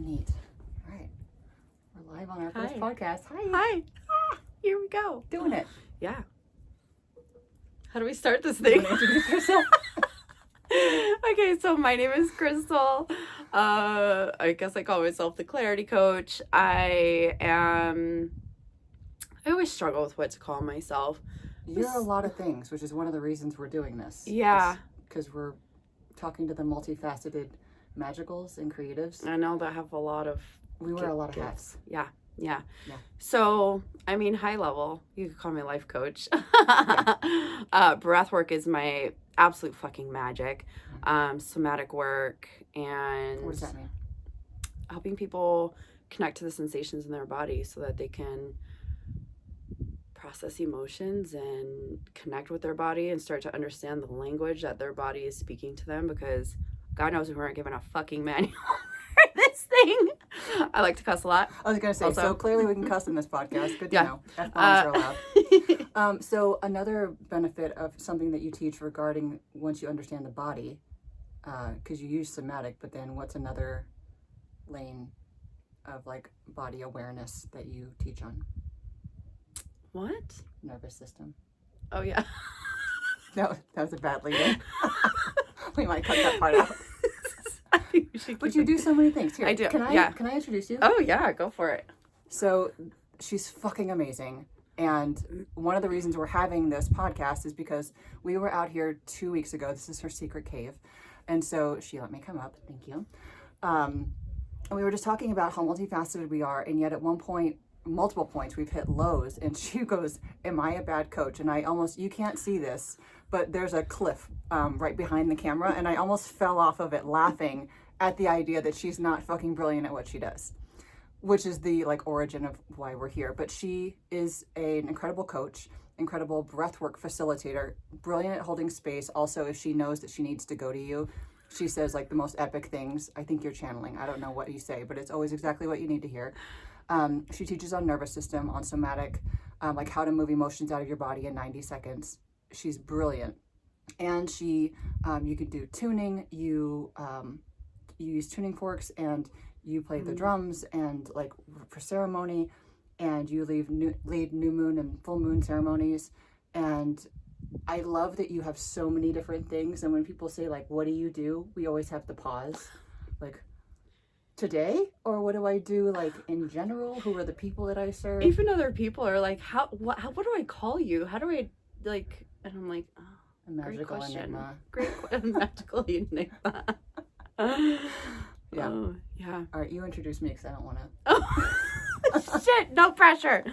Neat. All right. We're live on our first podcast. Hi. Hi. Here we go. Doing it. Yeah. How do we start this thing? Introduce yourself. Okay, so my name is Crystal. I guess I call myself the clarity coach. I always struggle with what to call myself. You're a lot of things, which is one of the reasons we're doing this. Yeah. Because we're talking to the multifaceted magicals and creatives. I know that have a lot of... We wear a lot of hats. Yeah. Yeah. So, I mean, high level, you could call me a life coach. Breath work is my absolute fucking magic. Somatic work and... What does that mean? Helping people connect to the sensations in their body so that they can process emotions and connect with their body and start to understand the language that their body is speaking to them, because God knows we weren't given a fucking manual for this thing. I like to cuss a lot. I was going to say, also. So clearly we can cuss in this podcast. Good to know. F-bombs are allowed. So another benefit of something that you teach regarding once you understand the body, because you use somatic, but then what's another lane of like body awareness that you teach on? What? Nervous system. Oh, yeah. No, that was a bad lead-in. We might cut that part out. But you do so many things. Here, I do. Can I introduce you? Oh, yeah. Go for it. So she's fucking amazing. And one of the reasons we're having this podcast is because we were out here 2 weeks ago. This is her secret cave. And so she let me come up. Thank you. And we were just talking about how multifaceted we are. And yet at one point, multiple points, we've hit lows. And she goes, am I a bad coach? And I almost, you can't see this, but there's a cliff right behind the camera. And I almost fell off of it laughing at the idea that she's not fucking brilliant at what she does, which is the like origin of why we're here. But she is an incredible coach, incredible breathwork facilitator, brilliant at holding space. Also, if she knows that she needs to go to you, she says like the most epic things. I think you're channeling. I don't know what you say, but it's always exactly what you need to hear. She teaches on nervous system, on somatic, like how to move emotions out of your body in 90 seconds. She's brilliant. And she, you could do tuning, you use tuning forks and you play the drums and like for ceremony, and you lead new moon and full moon ceremonies. And I love that you have so many different things. And when people say like, what do? We always have to pause. Like, today? Or what do I do like in general? Who are the people that I serve? Even other people are like, what do I call you? How do I like, and I'm like, oh, A magical enigma. Magical enigma. Yeah. Oh, yeah. All right, you introduce me because I don't want to. Oh, shit, no pressure.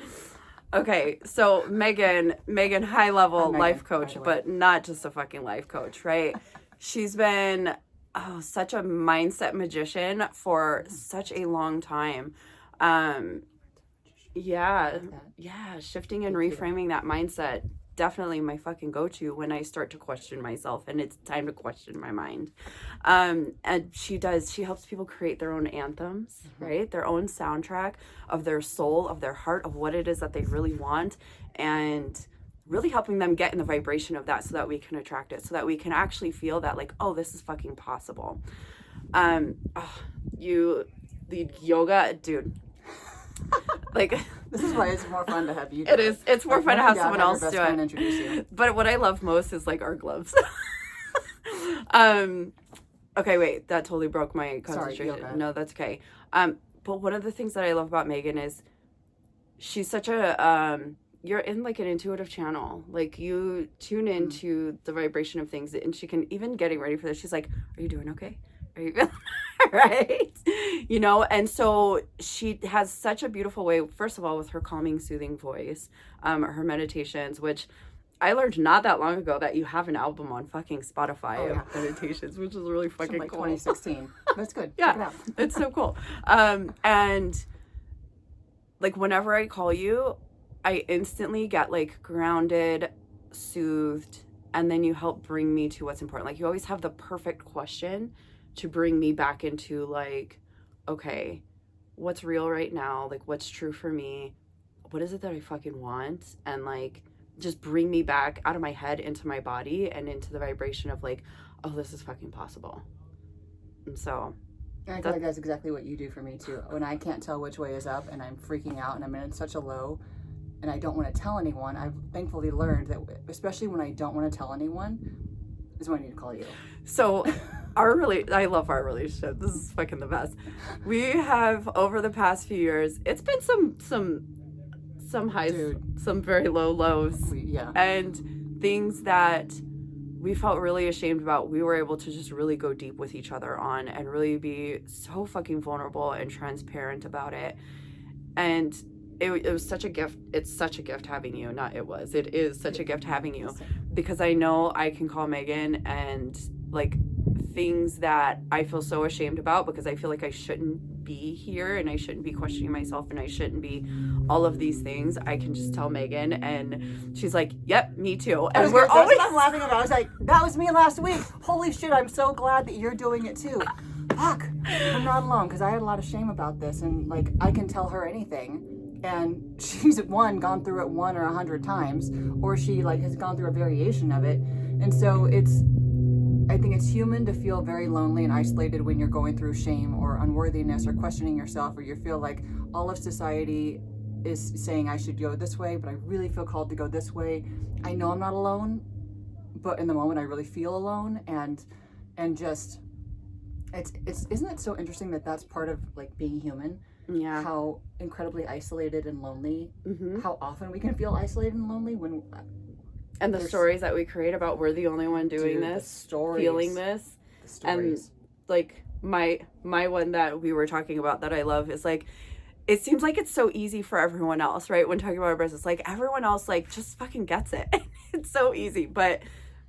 Okay, so Megan, high level life coach, but not just a fucking life coach, right? She's been such a mindset magician for such a long time. Shifting and reframing that mindset, definitely my fucking go-to when I start to question myself and it's time to question my mind. And she helps people create their own anthems, right? Their own soundtrack of their soul, of their heart, of what it is that they really want, and really helping them get in the vibration of that so that we can attract it, so that we can actually feel that like, oh, this is fucking possible. The yoga, dude. Like, this is why it's more fun to have you do it. It's more fun to have someone else do it. Introduce you. But what I love most is like our gloves. Okay, wait, that totally broke my concentration. Sorry, no, that's okay. But one of the things that I love about Megan is she's such a you're in like an intuitive channel. Like you tune into the vibration of things, and she can, even getting ready for this, she's like, are you doing okay? Are you feeling right? You know, and so she has such a beautiful way, first of all, with her calming, soothing voice, her meditations, which I learned not that long ago that you have an album on fucking Spotify of meditations, which is really fucking like cool. 2016. That's good. Yeah, check it out. It's so cool. And like whenever I call you, I instantly get like grounded, soothed, and then you help bring me to what's important. Like you always have the perfect question to bring me back into like, okay, what's real right now? Like what's true for me? What is it that I fucking want? And like, just bring me back out of my head into my body and into the vibration of like, oh, this is fucking possible. And so And I feel like that's exactly what you do for me too. When I can't tell which way is up and I'm freaking out and I'm in such a low and I don't want to tell anyone, I've thankfully learned that, especially when I don't want to tell anyone, is when I need to call you. So I love our relationship. This is fucking the best. We have, over the past few years, it's been some highs, Dude. some very low lows, Yeah. and things that we felt really ashamed about. We were able to just really go deep with each other on and really be so fucking vulnerable and transparent about it. And it was such a gift. It's such a gift having you. It is such a gift having you, because I know I can call Megan and like things that I feel so ashamed about because I feel like I shouldn't be here and I shouldn't be questioning myself and I shouldn't be all of these things. I can just tell Megan and she's like, yep, me too. And that's what I'm laughing about. I was like, that was me last week. Holy shit, I'm so glad that you're doing it too. Fuck, I'm not alone, because I had a lot of shame about this, and like I can tell her anything, and she's gone through it 1 or 100 times, or she like has gone through a variation of it. And so I think it's human to feel very lonely and isolated when you're going through shame or unworthiness or questioning yourself, or you feel like all of society is saying I should go this way, but I really feel called to go this way. I know I'm not alone, but in the moment I really feel alone, and just isn't it so interesting that that's part of like being human? Yeah. How incredibly isolated and lonely, how often we can feel isolated and lonely when... And the stories that we create about we're the only one doing this, feeling this. And like my one that we were talking about that I love is like, it seems like it's so easy for everyone else, right? When talking about our business, like everyone else like just fucking gets it. It's so easy. But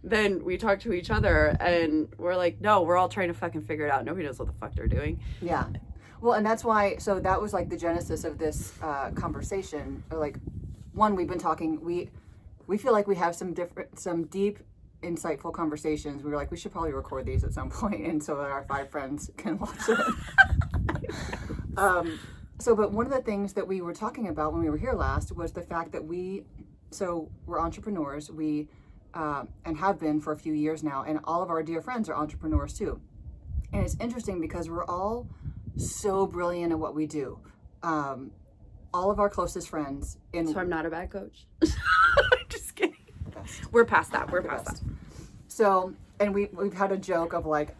then we talk to each other and we're like, no, we're all trying to fucking figure it out. Nobody knows what the fuck they're doing. Yeah. Well, and that's why, so that was like the genesis of this conversation. Like, one, we've been talking, we feel like we have some deep, insightful conversations. We were like, we should probably record these at some point, and so that our 5 friends can watch it. But one of the things that we were talking about when we were here last was the fact that we're entrepreneurs. And have been for a few years now, and all of our dear friends are entrepreneurs too. And it's interesting because we're all so brilliant at what we do. All of our closest friends. So I'm not a bad coach. Just kidding. We're past that. We're past that. So, and we've had a joke of like,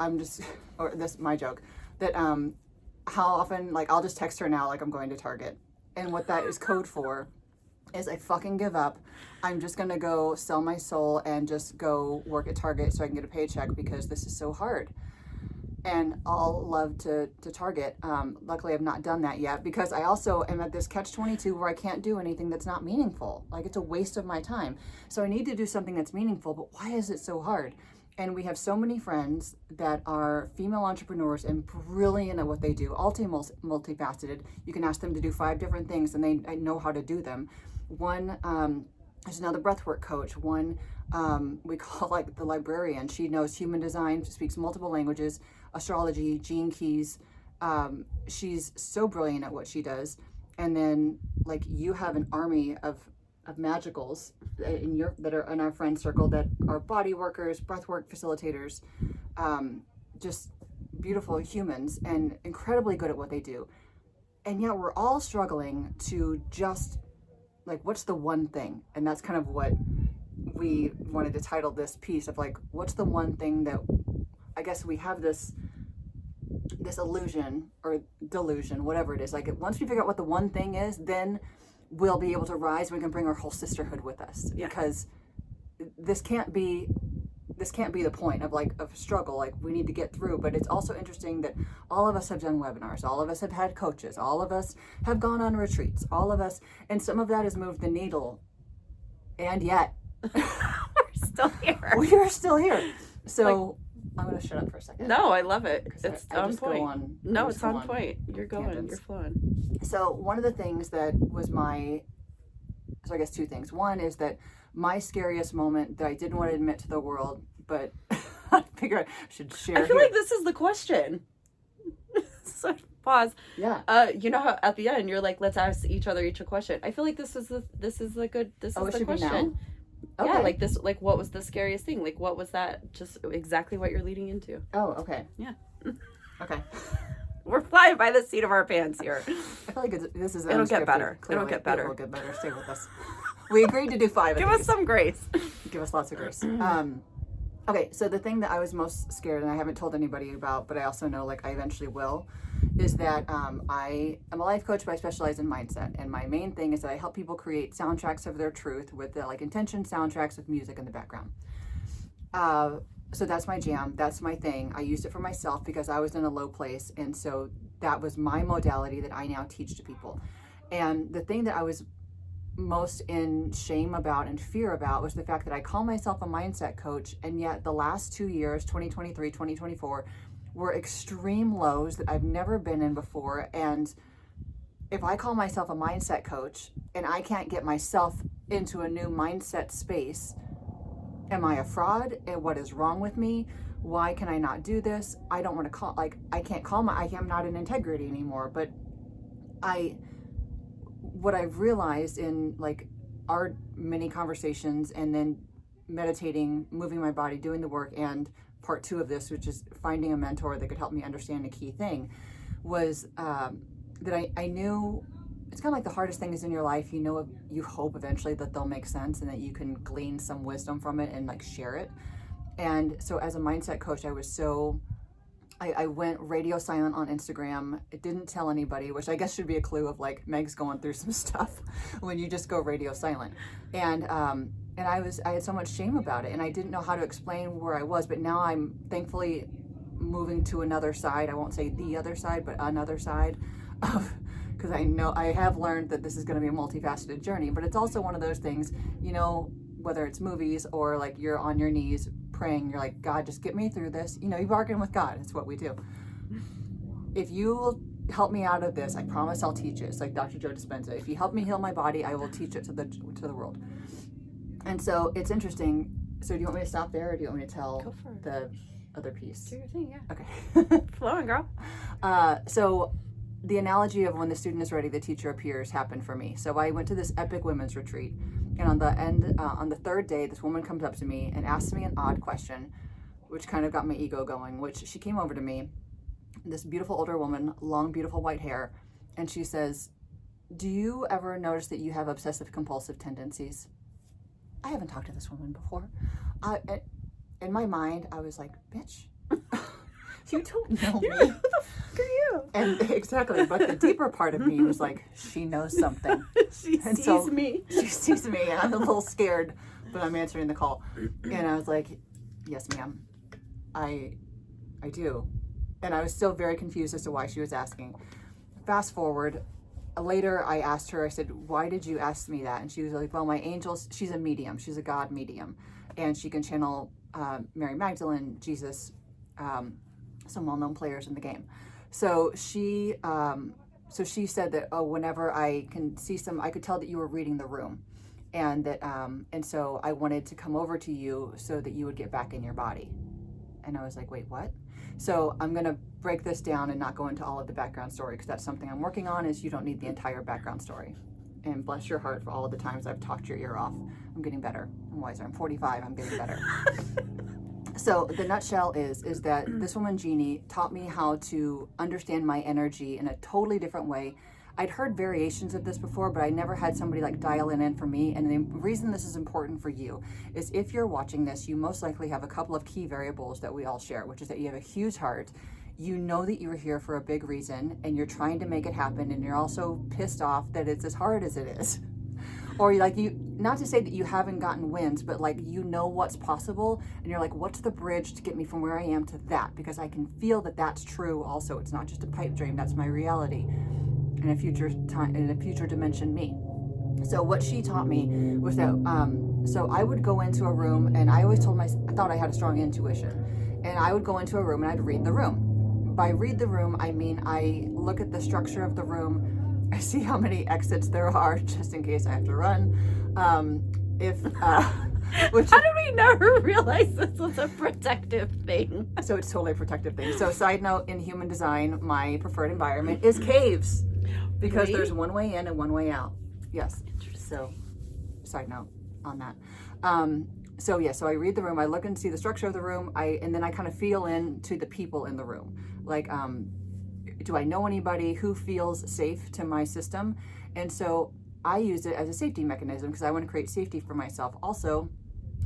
my joke, that how often, like, I'll just text her now like I'm going to Target. And what that is code for is I fucking give up. I'm just going to go sell my soul and just go work at Target so I can get a paycheck because this is so hard. And I'll love to Target. Luckily, I've not done that yet because I also am at this catch-22 where I can't do anything that's not meaningful. Like, it's a waste of my time. So I need to do something that's meaningful, but why is it so hard? And we have so many friends that are female entrepreneurs and brilliant at what they do, all multifaceted. You can ask them to do 5 different things and they know how to do them. One, there's another breathwork coach. One, we call like the librarian. She knows human design, speaks multiple languages, astrology, gene keys. She's so brilliant at what she does. And then like you have an army of magicals that are in our friend circle that are body workers, breathwork facilitators, just beautiful humans and incredibly good at what they do. And yet we're all struggling to just like, what's the one thing? And that's kind of what we wanted to title this piece of like, what's the one thing that I guess we have this illusion or delusion, whatever it is. Like once we figure out what the one thing is, then we'll be able to rise. We can bring our whole sisterhood with us because this can't be the point of struggle. Like we need to get through, but it's also interesting that all of us have done webinars. All of us have had coaches. All of us have gone on retreats. All of us, and some of that has moved the needle. And yet we're still here. We are still here. So I'm going to shut up for a second. No, I love it. It's on point. It's on point. You're going. Tangents. You're flowing. So one of the things that was I guess 2 things. One is that my scariest moment that I didn't want to admit to the world, but I figured I should share. I feel like this is the question. So pause. Yeah. You know how at the end you're like, let's ask each other a question. I feel like this is the question. Okay. Yeah, like this, like what was the scariest thing? Like what was that? Just exactly what you're leading into. Oh, okay. Yeah. Okay. We're flying by the seat of our pants here. I feel like this is It'll get unscripted, better. clearly. It'll get better. It will get better. Stay with us. We agreed to do 5 of Give these. us some grace. Give us lots of grace. Okay, so the thing that I was most scared, and I haven't told anybody about, but I also know like I eventually will, is that I am a life coach, but I specialize in mindset. And my main thing is that I help people create soundtracks of their truth with the like intention soundtracks with music in the background. So that's my jam. That's my thing. I used it for myself because I was in a low place. And so that was my modality that I now teach to people. And the thing that I was most in shame about and fear about was the fact that I call myself a mindset coach, and yet the last 2 years, 2023, 2024, were extreme lows that I've never been in before. And if I call myself a mindset coach and I can't get myself into a new mindset space, am I a fraud? And what is wrong with me? Why can I not do this? I don't want to call, like, I can't call I'm not in integrity anymore. But what I've realized in like our many conversations and then meditating, moving my body, doing the work, and part 2 of this, which is finding a mentor that could help me understand a key thing, was that I knew it's kind of like the hardest thing is in your life. You know, you hope eventually that they'll make sense and that you can glean some wisdom from it and like share it. And so as a mindset coach, I went radio silent on Instagram. It didn't tell anybody, which I guess should be a clue of like Meg's going through some stuff when you just go radio silent. And I had so much shame about it, and I didn't know how to explain where I was. But now I'm thankfully moving to another side. I won't say the other side, but another side of, because I know I have learned that this is going to be a multifaceted journey. But it's also one of those things, you know, whether it's movies or like you're on your knees praying, you're like, God, just get me through this. You know, you bargain with God. It's what we do. If you will help me out of this, I promise I'll teach it. It's like Dr. Joe Dispenza. If you help me heal my body, I will teach it to the world. And so it's interesting. So do you want me to stop there, or do you want me to tell the other piece? Do your thing, yeah. Okay. Flowing, girl. So the analogy of when the student is ready, the teacher appears happened for me. So I went to this epic women's retreat. And on the 3rd day, this woman comes up to me and asks me an odd question, which kind of got my ego going, which she came over to me, this beautiful older woman, long, beautiful white hair. And she says, do you ever notice that you have obsessive compulsive tendencies? I haven't talked to this woman before. In my mind, I was like, bitch, you don't know me. Who the fuck are you? And exactly, but the deeper part of me was like, she knows something. She sees me. She sees me, and I'm a little scared, but I'm answering the call. And I was like, yes, ma'am, I do. And I was still very confused as to why she was asking. Fast forward, later I asked her, I said, why did you ask me that? And she was like, well, my angels, she's a medium, she's a God medium, and she can channel Mary Magdalene, Jesus, some well-known players in the game. So she said that, oh, whenever I can see I could tell that you were reading the room, and that, and so I wanted to come over to you so that you would get back in your body. And I was like, wait, what? So I'm going to break this down and not go into all of the background story, because that's something I'm working on, is you don't need the entire background story. And bless your heart for all of the times I've talked your ear off. I'm getting better. I'm wiser. I'm 45. I'm getting better. So the nutshell is that this woman, Jeannie, taught me how to understand my energy in a totally different way. I'd heard variations of this before, but I never had somebody like dial it in for me. And the reason this is important for you is if you're watching this, you most likely have a couple of key variables that we all share, which is that you have a huge heart. You know that you're here for a big reason, and you're trying to make it happen, and you're also pissed off that it's as hard as it is. Or like not to say that you haven't gotten wins, but like you know what's possible, and you're like, what's the bridge to get me from where I am to that? Because I can feel that that's true also. It's not just a pipe dream, that's my reality in a future time, in a future dimension me. So what she taught me was that, so I would go into a room, and I always I thought I had a strong intuition, and I would go into a room and I'd read the room. By read the room, I mean I look at the structure of the room, I see how many exits there are, just in case I have to run. How did we never realize this was a protective thing? So it's totally a protective thing. So side note, in human design, my preferred environment is caves, because there's one way in and one way out. Yes. So side note on that. So I read the room, I look and see the structure of the room, and then I kind of feel into the people in the room. Like, do I know anybody who feels safe to my system? And so I use it as a safety mechanism because I want to create safety for myself. Also,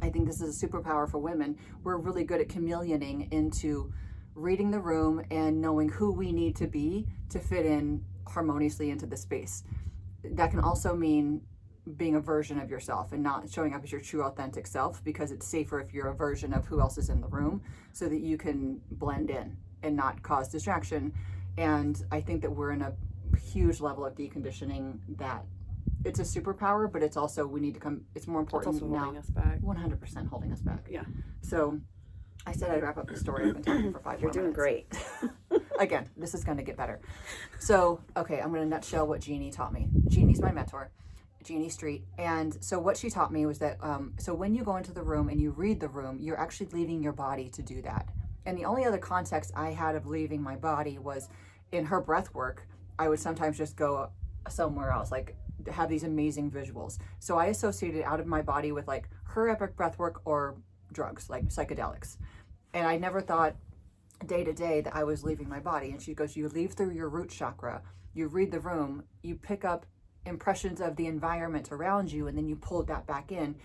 I think this is a superpower for women. We're really good at chameleoning into reading the room and knowing who we need to be to fit in harmoniously into the space. That can also mean being a version of yourself and not showing up as your true authentic self, because it's safer if you're a version of who else is in the room so that you can blend in and not cause distraction. And I think that we're in a huge level of deconditioning that it's a superpower, but it's also, we need to come, it's more important It's also now. holding us back. 100% holding us back. Yeah. So I said I'd wrap up the story. I've been talking for 5 You're more doing minutes. great. Again, this is going to get better. So, okay, I'm going to nutshell what Jeannie taught me. Jeannie's my mentor, Jeannie Street. And so what she taught me was that, so when you go into the room and you read the room, you're actually leaving your body to do that. And the only other context I had of leaving my body was in her breath work. I would sometimes just go somewhere else, like have these amazing visuals. So I associated out of my body with like her epic breath work or drugs, like psychedelics. And I never thought day to day that I was leaving my body. And she goes, you leave through your root chakra, you read the room, you pick up impressions of the environment around you, and then you pull that back in.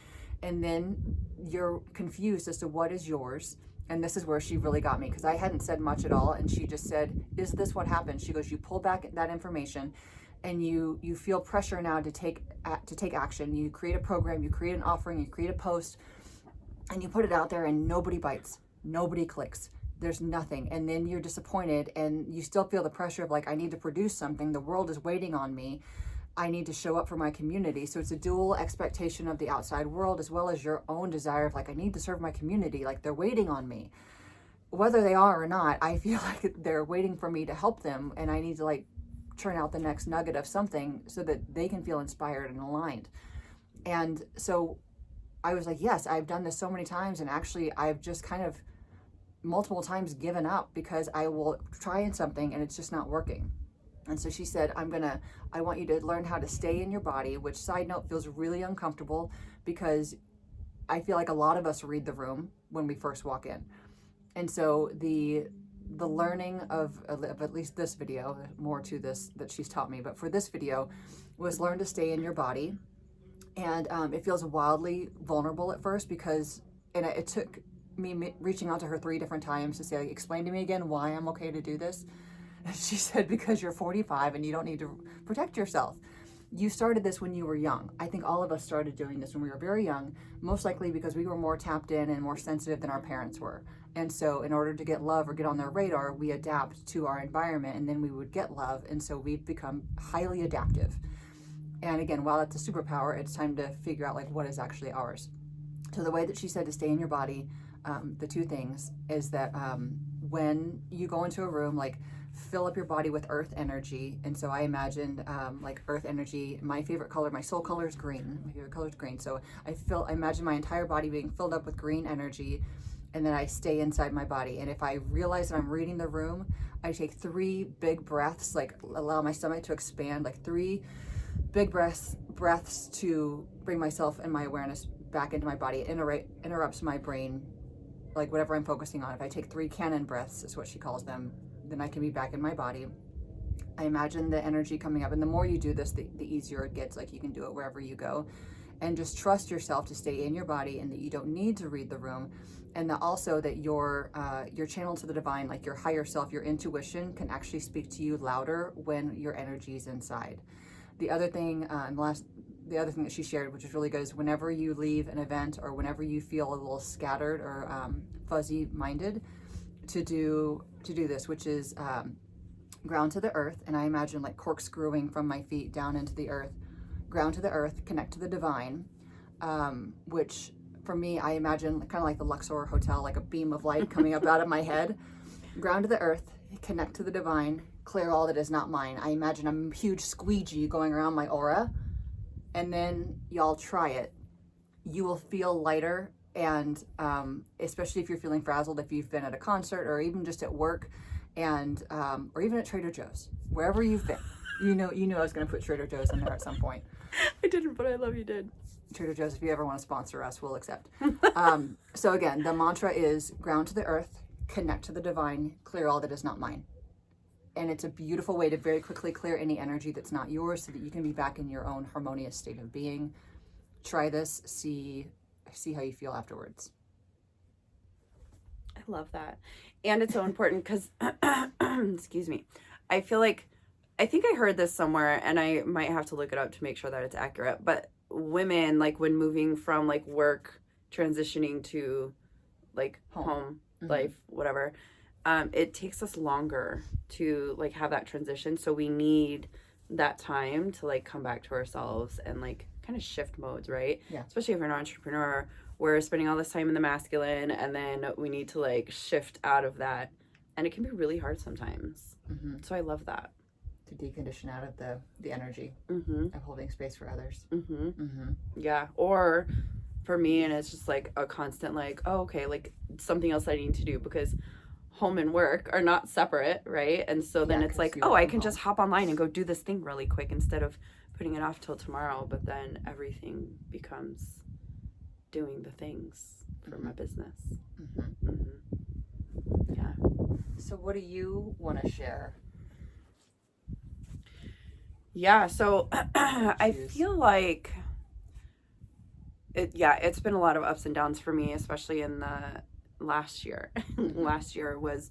And then you're confused as to what is yours. And this is where she really got me, because I hadn't said much at all. And she just said, is this what happened? She goes, you pull back that information and you feel pressure now to take action. You create a program, you create an offering, you create a post, and you put it out there and nobody bites, nobody clicks. There's nothing. And then you're disappointed and you still feel the pressure of like, I need to produce something. The world is waiting on me. I need to show up for my community. So it's a dual expectation of the outside world as well as your own desire of like, I need to serve my community. Like they're waiting on me. Whether they are or not, I feel like they're waiting for me to help them. And I need to like churn out the next nugget of something so that they can feel inspired and aligned. And so I was like, yes, I've done this so many times. And actually I've just kind of multiple times given up because I will try in something and it's just not working. And so she said, I want you to learn how to stay in your body, which, side note, feels really uncomfortable because I feel like a lot of us read the room when we first walk in. And so the learning of at least this video, more to this that she's taught me, but for this video was learn to stay in your body. And it feels wildly vulnerable at first because, and it took me reaching out to her 3 different times to say, like, explain to me again why I'm okay to do this. She said, because you're 45 and you don't need to protect yourself. You started this when you were young. I think all of us started doing this when we were very young, most likely because we were more tapped in and more sensitive than our parents were. And so in order to get love or get on their radar, we adapt to our environment and then we would get love. And so we've become highly adaptive. And again, while it's a superpower, it's time to figure out like what is actually ours. So the way that she said to stay in your body, the 2 things is that when you go into a room, like fill up your body with earth energy. And so I imagined like earth energy. My favorite color, my soul color is green. My favorite color is green. So I imagine my entire body being filled up with green energy, and then I stay inside my body. And if I realize that I'm reading the room, I take 3 big breaths, like allow my stomach to expand, like 3 big breaths to bring myself and my awareness back into my body. It interrupts my brain, like whatever I'm focusing on. If I take 3 cannon breaths, is what she calls them, then I can be back in my body. I imagine the energy coming up, and the more you do this, the easier it gets. Like you can do it wherever you go, and just trust yourself to stay in your body, and that you don't need to read the room, and that also that your channel to the divine, like your higher self, your intuition, can actually speak to you louder when your energy is inside. The other thing, the other thing that she shared, which is really good, is whenever you leave an event or whenever you feel a little scattered or fuzzy-minded, to do this, which is ground to the earth. And I imagine like corkscrewing from my feet down into the earth, ground to the earth, connect to the divine, which for me, I imagine kind of like the Luxor Hotel, like a beam of light coming up out of my head. Ground to the earth, connect to the divine, clear all that is not mine. I imagine a huge squeegee going around my aura, and then y'all try it. You will feel lighter. And especially if you're feeling frazzled, if you've been at a concert or even just at work, and or even at Trader Joe's, wherever you've been, you know I was going to put Trader Joe's in there at some point. I didn't, but I love you did. Trader Joe's, if you ever want to sponsor us, we'll accept. So again, the mantra is ground to the earth, connect to the divine, clear all that is not mine. And it's a beautiful way to very quickly clear any energy that's not yours so that you can be back in your own harmonious state of being. Try this, see how you feel afterwards. I love that. And it's so important because, excuse me, I feel like, I think I heard this somewhere and I might have to look it up to make sure that it's accurate, but women, like when moving from like work, transitioning to like home life, whatever, it takes us longer to like have that transition. So we need that time to like come back to ourselves and like kind of shift modes, right? Yeah. Especially if you're an entrepreneur, we're spending all this time in the masculine and then we need to like shift out of that. And it can be really hard sometimes. So I love that. To decondition out of the energy of holding space for others. Yeah. Or for me, and it's just like a constant like, oh, okay, like something else I need to do because home and work are not separate, right? And so then it's like, oh, I can just hop online and go do this thing really quick instead of putting it off till tomorrow. But then everything becomes doing the things for my business. Yeah. So what do you want to share? Yeah, so I feel like it's been a lot of ups and downs for me, especially in the last year. Last year was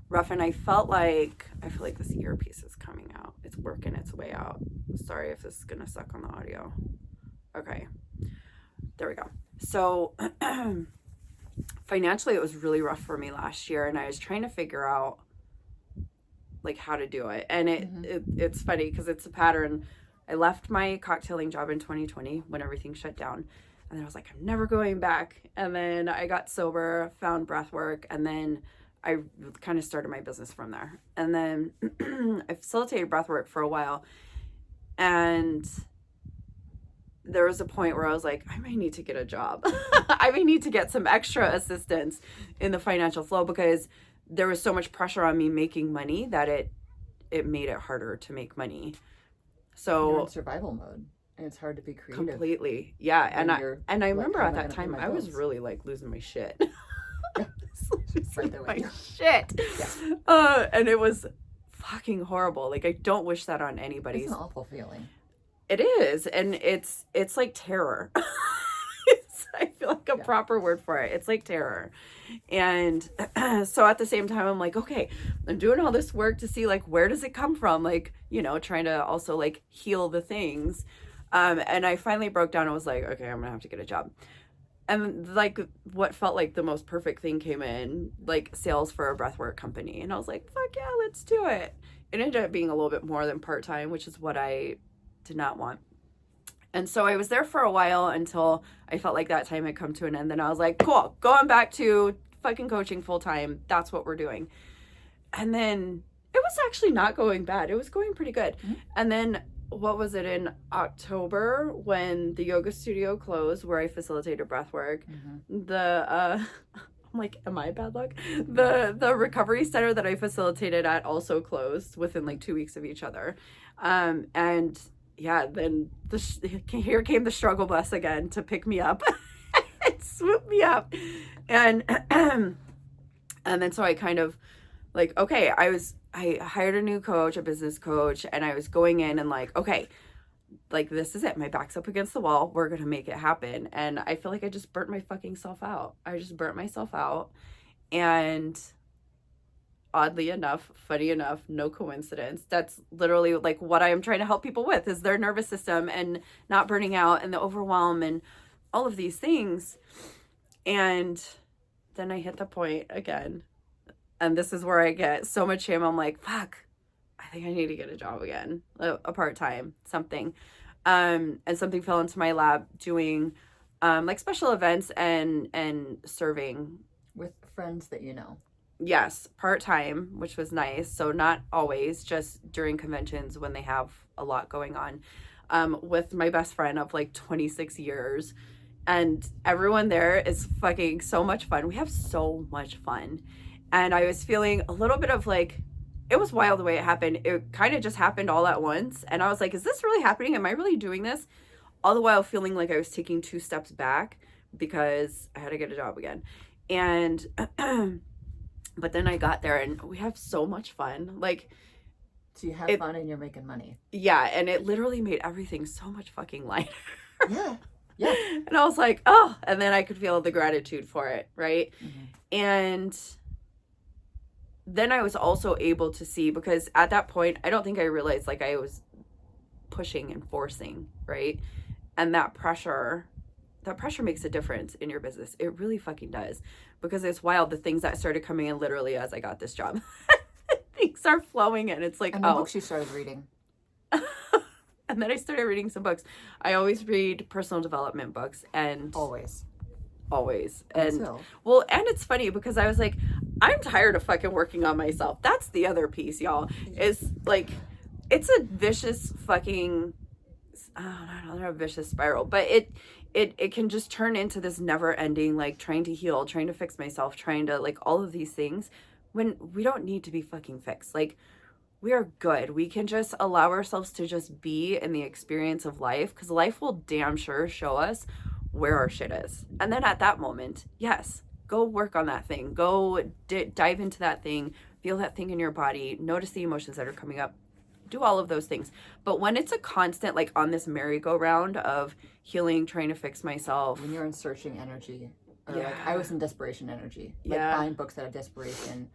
rough, and I feel like this earpiece is coming out. It's working its way out. Sorry if this is gonna suck on the audio. Okay, there we go. So financially, it was really rough for me last year, and I was trying to figure out like how to do it. And it's funny because it's a pattern. I left my cocktailing job in 2020 when everything shut down. And then I was like, I'm never going back. And then I got sober, found breath work, and then I kind of started my business from there. And then I facilitated breath work for a while. And there was a point where I was like, I might need to get a job. I may need to get some extra assistance in the financial flow because there was so much pressure on me making money that it made it harder to make money. So you're in survival mode and it's hard to be creative. Completely. Yeah. And I remember at that time I was really like losing my shit. My shit. Yeah. And it was fucking horrible. Like I don't wish that on anybody. It's an awful feeling. It is. And it's like terror. I feel like a proper word for it. It's like terror. And so at the same time, I'm like, okay, I'm doing all this work to see like, where does it come from? Like, you know, trying to also like heal the things. And I finally broke down and was like, okay, I'm gonna have to get a job. And like what felt like the most perfect thing came in, like sales for a breathwork company. And I was like, fuck yeah, let's do it. It ended up being a little bit more than part-time, which is what I did not want. And so I was there for a while until I felt like that time had come to an end. Then I was like, cool, going back to fucking coaching full time. That's what we're doing. And then it was actually not going bad. It was going pretty good. And then what was it in October when the yoga studio closed where I facilitated breath work, I'm like, am I bad luck? The recovery center that I facilitated at also closed within like 2 weeks of each other. And yeah, then here came the struggle bus again to pick me up and swoop me up. And then so I kind of like, okay, I hired a new coach, a business coach, and I was going in and like, okay, like this is it. My back's up against the wall. We're going to make it happen. And I feel like I just burnt my fucking self out. I just burnt myself out. And oddly enough, funny enough, no coincidence, that's literally like what I am trying to help people with is their nervous system and not burning out and the overwhelm and all of these things. And then I hit the point again. And this is where I get so much shame. I'm like, fuck, I think I need to get a job again, a part-time, something. And something fell into my lap doing like special events and serving. With friends that you know. Yes, part-time, which was nice. So not always, just during conventions when they have a lot going on, with my best friend of like 26 years. And everyone there is fucking so much fun. We have so much fun. And I was feeling a little bit of like, it was wild the way it happened. It kind of just happened all at once. And I was like, is this really happening? Am I really doing this? All the while feeling like I was taking 2 steps back because I had to get a job again. And but then I got there and we have so much fun. Like So you have fun and you're making money. Yeah, and it literally made everything so much fucking lighter. Yeah. Yeah. And I was like, oh, and then I could feel the gratitude for it, right? Mm-hmm. And then I was also able to see, because at that point, I don't think I realized like I was pushing and forcing, right? And that pressure makes a difference in your business. It really fucking does. Because it's wild, the things that started coming in literally as I got this job. Things are flowing in. It's like, and the books you started reading. And then I started reading some books. I always read personal development books, and Always. And well, and it's funny because I was like, I'm tired of fucking working on myself. That's the other piece, y'all. Is like, it's a vicious fucking, I don't know, a vicious spiral, but it can just turn into this never ending, like trying to heal, trying to fix myself, trying to like all of these things when we don't need to be fucking fixed. Like, we are good. We can just allow ourselves to just be in the experience of life, because life will damn sure show us where our shit is. And then at that moment, yes, go work on that thing. Go dive into that thing. Feel that thing in your body. Notice the emotions that are coming up. Do all of those things. But when it's a constant, like on this merry-go-round of healing, trying to fix myself. When you're in searching energy. Or like I was in desperation energy. Like buying books out of desperation.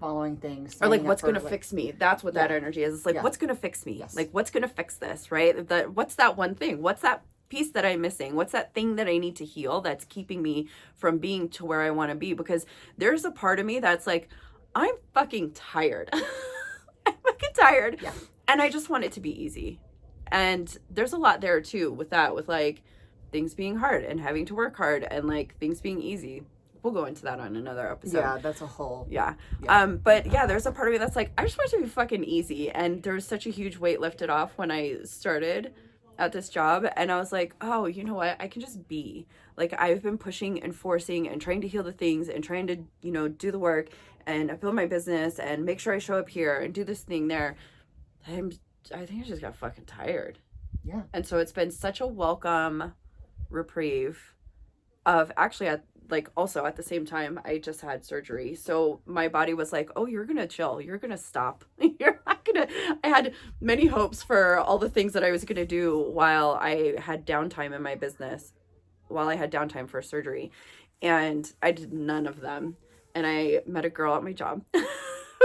Following things. Or like, what's going to fix me? That's what that energy is. It's like, what's going to fix me? Yes. Like, what's going to fix this, right? What's that one thing? What's that piece that I'm missing? What's that thing that I need to heal that's keeping me from being to where I want to be? Because there's a part of me that's like, I'm fucking tired. I'm fucking tired. Yeah. And I just want it to be easy. And there's a lot there too with that, with like things being hard and having to work hard and like things being easy. We'll go into that on another episode. Yeah, that's a whole... Yeah. But yeah, there's a part of me that's like, I just want it to be fucking easy. And there was such a huge weight lifted off when I started at this job. And I was like, oh, you know what? I can just be. Like, I've been pushing and forcing and trying to heal the things and trying to, you know, do the work and build my business and make sure I show up here and do this thing there. I think I just got fucking tired. Yeah. And so it's been such a welcome reprieve of actually also at the same time I just had surgery, so my body was like, oh, you're gonna chill, you're gonna stop. You're not gonna... I had many hopes for all the things that I was gonna do while I had downtime in my business, while I had downtime for surgery, and I did none of them. And I met a girl at my job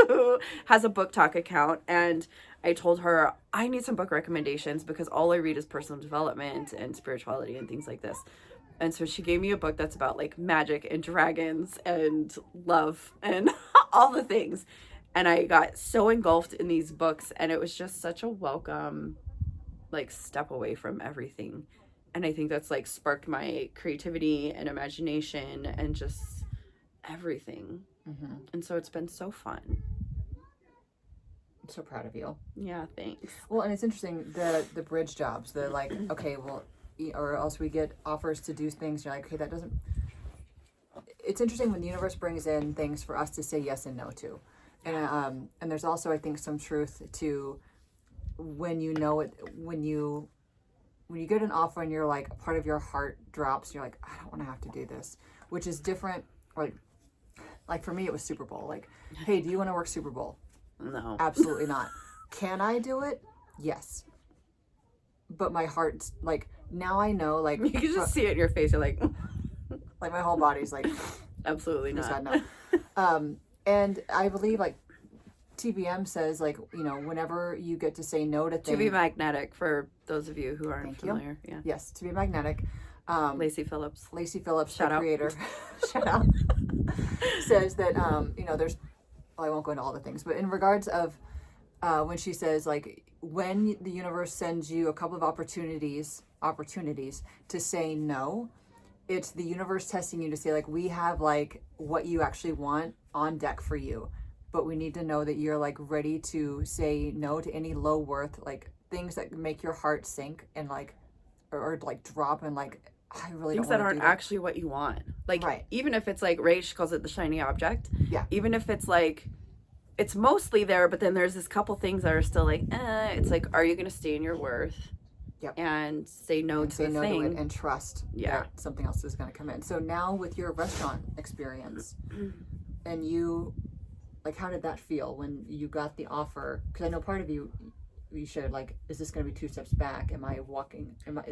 who has a book talk account, and I told her I need some book recommendations because all I read is personal development and spirituality and things like this. And so she gave me a book that's about like magic and dragons and love and all the things. And I got so engulfed in these books, and it was just such a welcome like step away from everything. And I think that's like sparked my creativity and imagination and just everything. Mm-hmm. And so it's been so fun. I'm so proud of you. Yeah, thanks. Well, and it's interesting, the bridge jobs, the like, okay, well, or else we get offers to do things, you're like, okay, that doesn't... It's interesting when the universe brings in things for us to say yes and no to. And there's also, I think, some truth to when you know it, when you get an offer and you're like, part of your heart drops, you're like, I don't want to have to do this, which is different. Like for me, it was Super Bowl. Like, hey, do you want to work Super Bowl? No. Absolutely not. Can I do it? Yes. But my heart's like, now I know, like... You can just see it in your face. You're like... like my whole body's like... Absolutely not. No. And I believe like TBM says like, you know, whenever you get to say no to things... To be magnetic, for those of you who aren't familiar. You. Yeah. Yes, to be magnetic. Lacey Phillips, shout out. Creator, shout out, says that, you know, there's... Well, I won't go into all the things, but in regards of when she says like, when the universe sends you a couple of opportunities to say no, it's the universe testing you to say like, we have like what you actually want on deck for you, but we need to know that you're like ready to say no to any low worth, like things that make your heart sink and like, or like drop and like, I really things don't that aren't actually what you want. Like, right. Even if it's like, Rach calls it the shiny object. Yeah. Even if it's like, it's mostly there, but then there's this couple things that are still like, it's like, are you going to stay in your worth? Yep. And say no to the thing. To it and trust that something else is going to come in. So now with your restaurant experience and you like, how did that feel when you got the offer? Because I know part of you shared, like, is this going to be 2 steps back? Is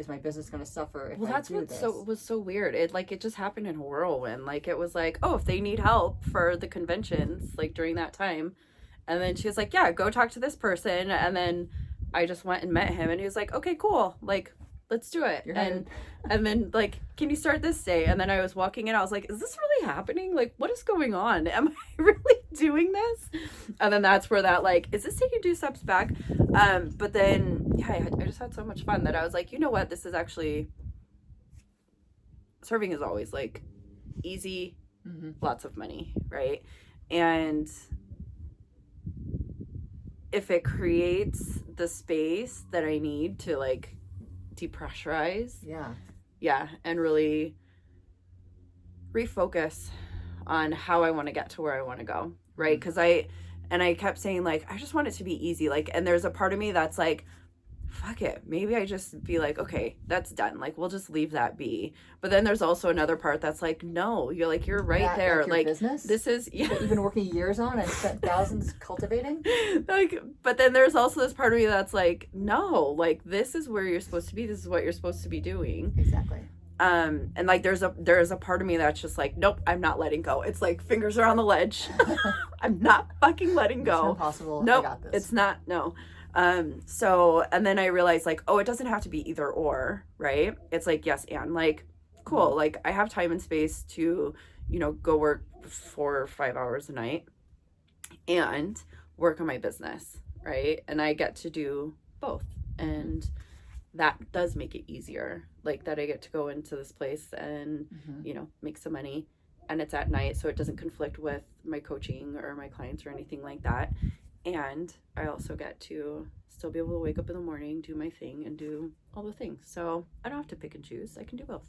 my business going to suffer if I do this? Was so weird. It just happened in a whirlwind. Like, it was like, oh, if they need help for the conventions, like during that time. And then she was like, yeah, go talk to this person. And then I just went and met him, and he was like, okay, cool. Like, let's do it. And then, like, can you start this day? And then I was walking in, I was like, is this really happening? Like, what is going on? Am I really doing this? And then that's where that, like, is this taking 2 steps back? But then, yeah, I just had so much fun that I was like, you know what? This is actually, serving is always, like, easy, lots of money, right? And if it creates the space that I need to, like, depressurize, and really refocus on how I want to get to where I want to go, right? Because I kept saying, like, I just want it to be easy, like, and there's a part of me that's like, fuck it, maybe I just be like, okay, that's done, like, we'll just leave that be. But then there's also another part that's like, no, you're right there, like business? This is that you've been working years on and spent thousands cultivating, like. But then there's also this part of me that's like, no, like, this is where you're supposed to be, this is what you're supposed to be doing. Exactly. And like there's a part of me that's just like, nope, I'm not letting go. It's like fingers are on the ledge. I'm not fucking letting go. It's impossible. Nope, I got this. it's not. No. So, and then I realized, like, oh, it doesn't have to be either or, right? It's like, yes, and, like, cool. Like, I have time and space to, go work 4 or 5 hours a night and work on my business, right? And I get to do both. And that does make it easier. Like, that I get to go into this place and, make some money. And it's at night, so it doesn't conflict with my coaching or my clients or anything like that. And I also get to still be able to wake up in the morning, do my thing, and do all the things. So I don't have to pick and choose. I can do both.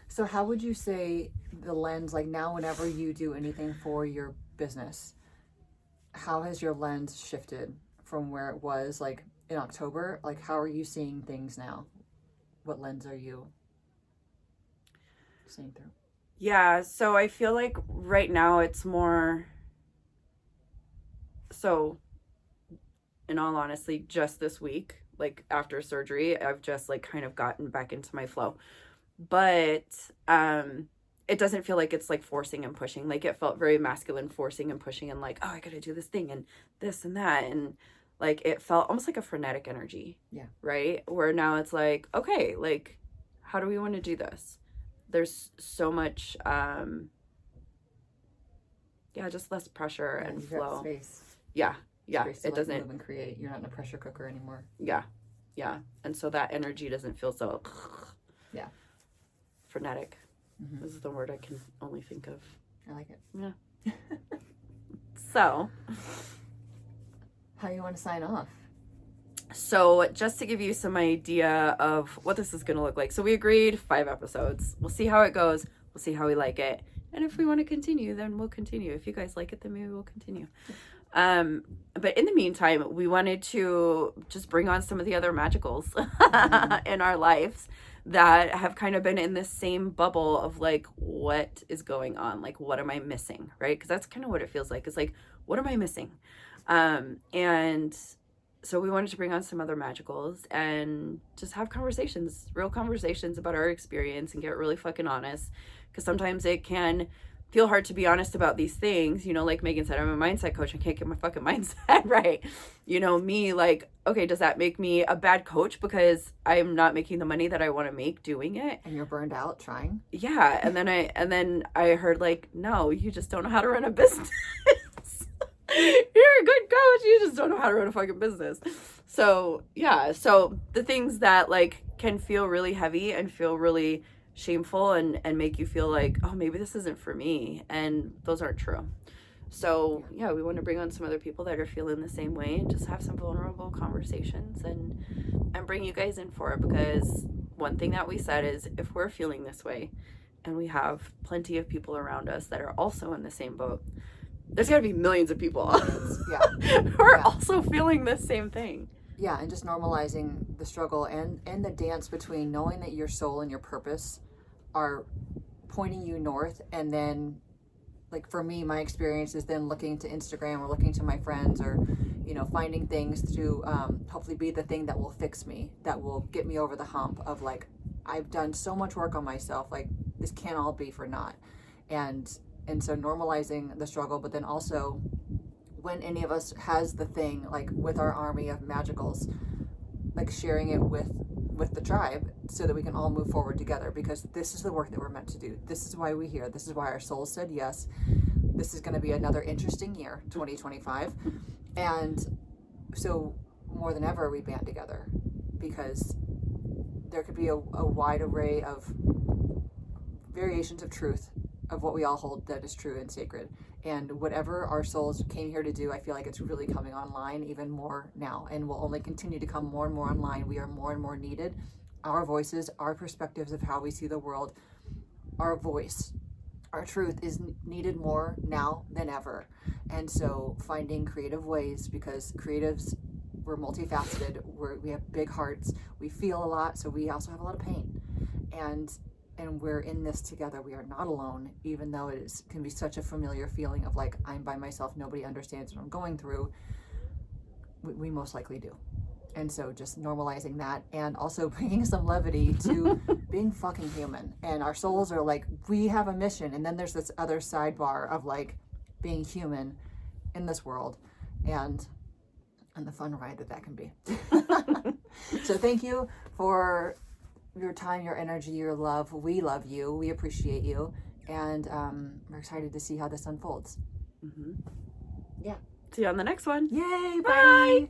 So how would you say the lens, like, now whenever you do anything for your business, how has your lens shifted from where it was, like, in October? Like, how are you seeing things now? What lens are you seeing through? Yeah, so I feel like right now it's more... So, in all honesty, just this week, like, after surgery, I've just, like, kind of gotten back into my flow. But it doesn't feel like it's, like, forcing and pushing. Like, it felt very masculine, forcing and pushing, and, like, oh, I gotta do this thing and this and that. And, like, it felt almost like a frenetic energy. Yeah. Right? Where now it's like, okay, like, how do we want to do this? There's so much, just less pressure and flow. Space. Yeah. Space to, it doesn't move and create. You're not in a pressure cooker anymore. Yeah. And so that energy doesn't feel so frenetic. This is the word I can only think of. I like it. Yeah. So, how you want to sign off? So, just to give you some idea of what this is going to look like. So, we agreed 5 episodes. We'll see how it goes. We'll see how we like it. And if we want to continue, then we'll continue. If you guys like it, then maybe we'll continue. But in the meantime, we wanted to just bring on some of the other magicals in our lives that have kind of been in this same bubble of, like, what is going on? Like, what am I missing? Right? Because that's kind of what it feels like. It's like, what am I missing? And so we wanted to bring on some other magicals and just have conversations, real conversations about our experience and get really fucking honest. Because sometimes it can feel hard to be honest about these things. Like Megan said, I'm a mindset coach. I can't get my fucking mindset right. Me, like, okay, does that make me a bad coach because I'm not making the money that I want to make doing it? And you're burned out trying? Yeah. And then I heard, like, no, you just don't know how to run a business. You're a good coach. You just don't know how to run a fucking business. So, yeah. So the things that, like, can feel really heavy and feel really shameful and make you feel like, oh, maybe this isn't for me, and those aren't true. So yeah, we want to bring on some other people that are feeling the same way and just have some vulnerable conversations and bring you guys in for it, because one thing that we said is, if we're feeling this way and we have plenty of people around us that are also in the same boat, there's got to be millions of people who are also feeling the same thing. Yeah, and just normalizing the struggle and the dance between knowing that your soul and your purpose are pointing you north, and then like for me, my experience is then looking to Instagram or looking to my friends or, you know, finding things to hopefully be the thing that will fix me, that will get me over the hump of like, I've done so much work on myself, like this can't all be for naught. And so normalizing the struggle, but then also when any of us has the thing, like with our army of magicals, like sharing it with the tribe so that we can all move forward together, because this is the work that we're meant to do. This is why we're here. This is why our souls said yes. This is going to be another interesting year, 2025. And so more than ever, we band together, because there could be a wide array of variations of truth of what we all hold that is true and sacred. And whatever our souls came here to do, I feel like it's really coming online even more now, and will only continue to come more and more online. We are more and more needed. Our voices, our perspectives of how we see the world, our voice, our truth is needed more now than ever. And so finding creative ways, because creatives, we're multifaceted, we have big hearts, we feel a lot, so we also have a lot of pain. And we're in this together. We are not alone, even though can be such a familiar feeling of like, I'm by myself, nobody understands what I'm going through. We most likely do. And so just normalizing that, and also bringing some levity to being fucking human. And our souls are like, we have a mission. And then there's this other sidebar of like being human in this world, and the fun ride that can be. So thank you for your time, your energy, your love. We love you. We appreciate you. And we're excited to see how this unfolds. Mm-hmm. Yeah. See you on the next one. Yay. Bye. Bye.